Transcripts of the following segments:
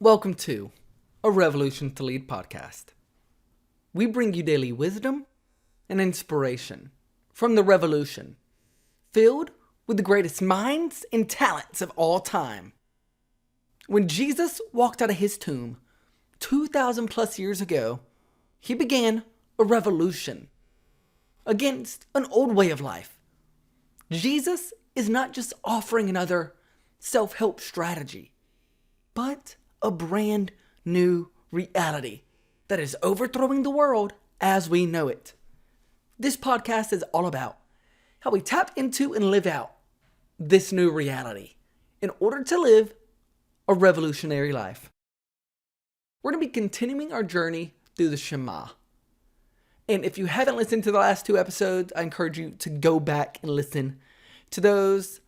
Welcome to A Revolution to Lead podcast. We bring you daily wisdom and inspiration from the revolution, filled with the greatest minds and talents of all time. When Jesus walked out of his tomb 2,000 plus years ago, he began a revolution against an old way of life. Jesus is not just offering another self-help strategy, but a brand new reality that is overthrowing the world as we know it. This podcast is all about how we tap into and live out this new reality in order to live a revolutionary life. We're going to be continuing our journey through the Shema. And if you haven't listened to the last two episodes, I encourage you to go back and listen to those.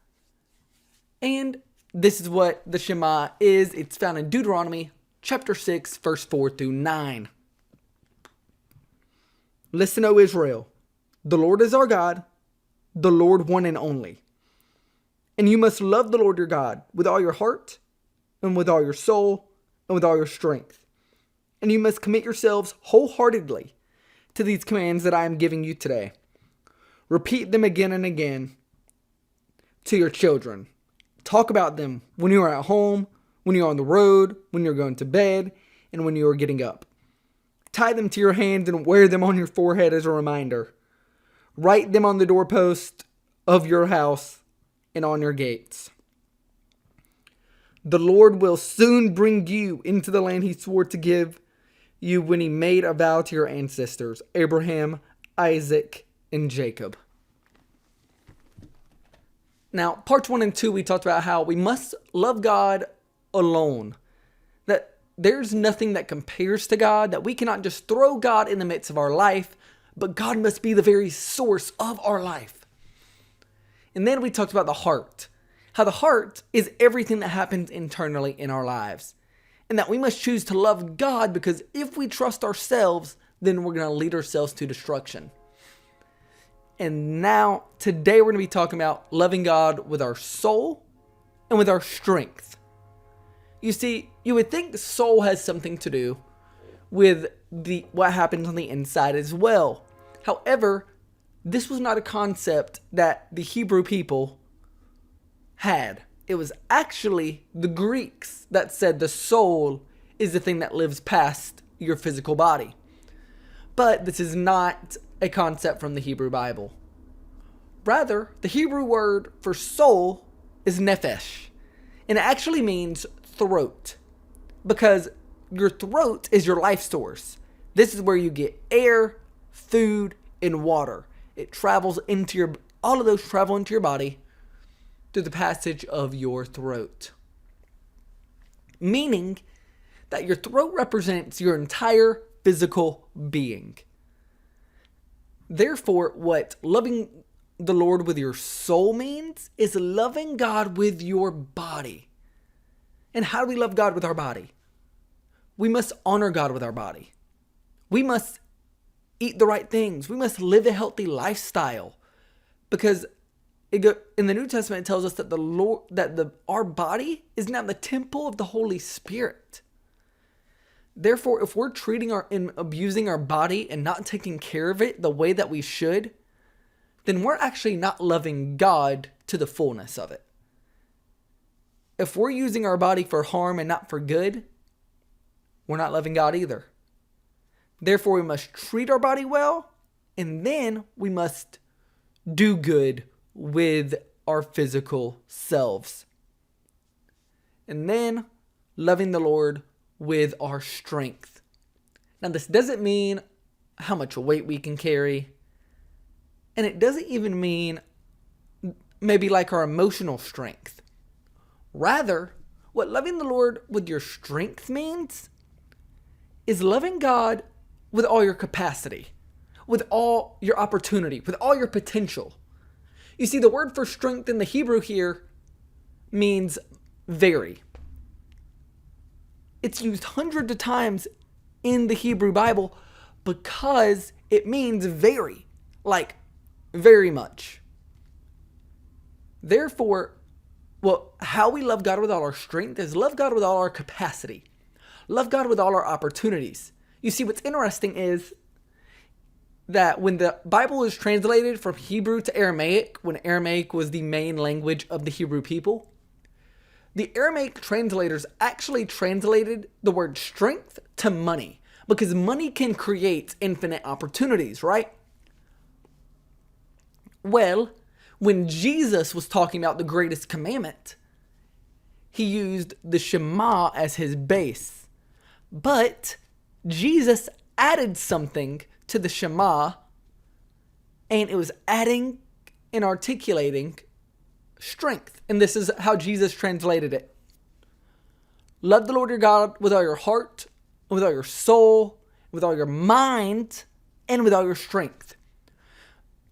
And this is what the Shema is. It's found in Deuteronomy chapter 6, verse 4 through 9. Listen, O Israel, the Lord is our God, the Lord one and only. And you must love the Lord your God with all your heart and with all your soul and with all your strength. And you must commit yourselves wholeheartedly to these commands that I am giving you today. Repeat them again and again to your children. Talk about them when you are at home, when you're on the road, when you're going to bed, and when you are getting up. Tie them to your hands and wear them on your forehead as a reminder. Write them on the doorpost of your house and on your gates. The Lord will soon bring you into the land he swore to give you when he made a vow to your ancestors, Abraham, Isaac, and Jacob. Now, parts 1 and 2, we talked about how we must love God alone. That there's nothing that compares to God, that we cannot just throw God in the midst of our life, but God must be the very source of our life. And then we talked about the heart. How the heart is everything that happens internally in our lives. And that we must choose to love God, because if we trust ourselves, then we're going to lead ourselves to destruction. And now, today we're going to be talking about loving God with our soul and with our strength. You see, you would think the soul has something to do with what happens on the inside as well. However, this was not a concept that the Hebrew people had. It was actually the Greeks that said the soul is the thing that lives past your physical body. But this is not a concept from the Hebrew Bible. Rather, the Hebrew word for soul is nephesh, and it actually means throat, because your throat is your life source. This is where you get air, food, and water. It travels into all of those travel into your body through the passage of your throat. Meaning that your throat represents your entire physical being. Therefore, what loving the Lord with your soul means is loving God with your body. And how do we love God with our body? We must honor God with our body. We must eat the right things. We must live a healthy lifestyle. Because in the New Testament, it tells us that our body is now the temple of the Holy Spirit. Therefore, if we're and abusing our body and not taking care of it the way that we should, then we're actually not loving God to the fullness of it. If we're using our body for harm and not for good, we're not loving God either. Therefore, we must treat our body well, and then we must do good with our physical selves. And then loving the Lord with our strength. Now, this doesn't mean how much weight we can carry. And it doesn't even mean maybe like our emotional strength. Rather, what loving the Lord with your strength means is loving God with all your capacity, with all your opportunity, with all your potential. You see, the word for strength in the Hebrew here means very. It's used hundreds of times in the Hebrew Bible because it means very, like very much. Therefore, how we love God with all our strength is love God with all our capacity. Love God with all our opportunities. You see, what's interesting is that when the Bible is translated from Hebrew to Aramaic, when Aramaic was the main language of the Hebrew people, the Aramaic translators actually translated the word strength to money, because money can create infinite opportunities, right? Well, when Jesus was talking about the greatest commandment, he used the Shema as his base. But Jesus added something to the Shema, and it was adding and articulating strength. And this is how Jesus translated it. Love the Lord your God with all your heart, with all your soul, with all your mind, and with all your strength.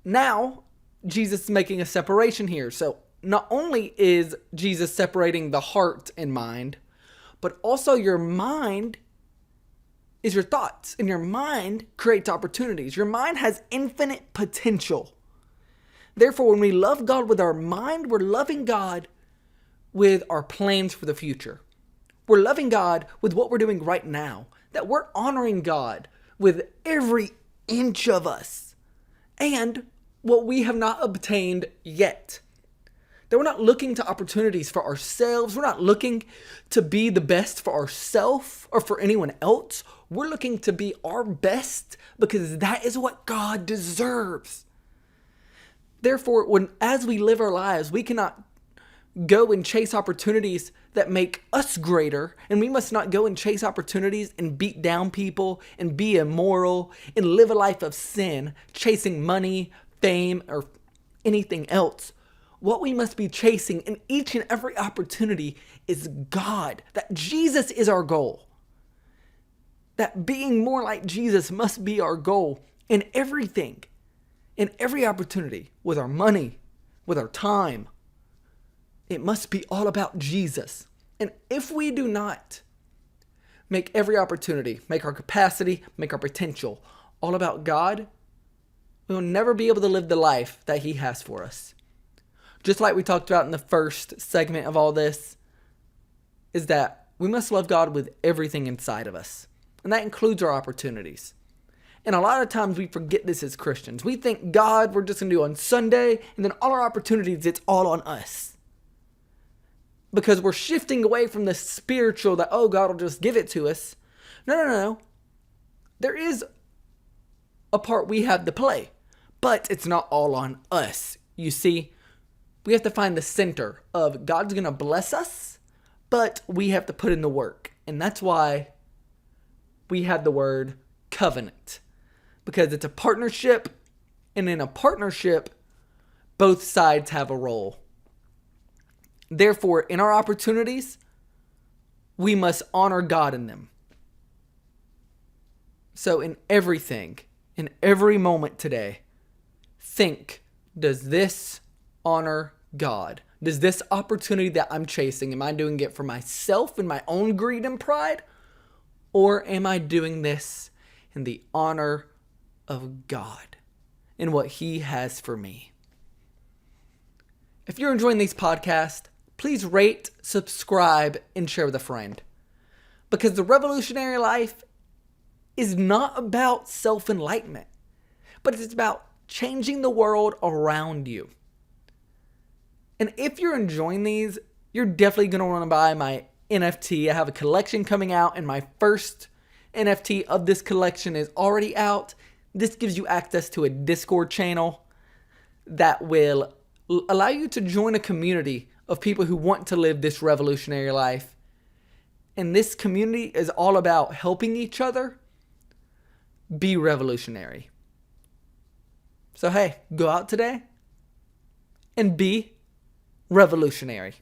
Now, Jesus is making a separation here. So not only is Jesus separating the heart and mind, but also your mind is your thoughts, and your mind creates opportunities. Your mind has infinite potential. Therefore, when we love God with our mind, we're loving God with our plans for the future. We're loving God with what we're doing right now. That we're honoring God with every inch of us and what we have not obtained yet. That we're not looking to opportunities for ourselves. We're not looking to be the best for ourselves or for anyone else. We're looking to be our best because that is what God deserves. Therefore, as we live our lives, we cannot go and chase opportunities that make us greater, and we must not go and chase opportunities and beat down people and be immoral and live a life of sin, chasing money, fame, or anything else. What we must be chasing in each and every opportunity is God. That Jesus is our goal. That being more like Jesus must be our goal in everything, in every opportunity, with our money, with our time. It must be all about Jesus. And if we do not make every opportunity, make our capacity, make our potential all about God, we will never be able to live the life that He has for us. Just like we talked about in the first segment of all this, is that we must love God with everything inside of us. And that includes our opportunities. And a lot of times we forget this as Christians. We think God, we're just going to do on Sunday, and then all our opportunities, it's all on us. Because we're shifting away from the spiritual that, oh, God will just give it to us. No. There is a part we have to play, but it's not all on us. You see, we have to find the center of God's going to bless us, but we have to put in the work. And that's why we have the word covenant, because it's a partnership, and in a partnership, both sides have a role. Therefore, in our opportunities, we must honor God in them. So in everything, in every moment today, think, does this honor God? Does this opportunity that I'm chasing, am I doing it for myself and my own greed and pride? Or am I doing this in the honor of God and what He has for me? If you're enjoying these podcasts, please rate, subscribe, and share with a friend. Because the revolutionary life is not about self-enlightenment, but it's about changing the world around you. And if you're enjoying these, you're definitely going to want to buy my NFT. I have a collection coming out, and my first NFT of this collection is already out. This gives you access to a Discord channel that will allow you to join a community of people who want to live this revolutionary life. And this community is all about helping each other be revolutionary. So hey, go out today and be revolutionary.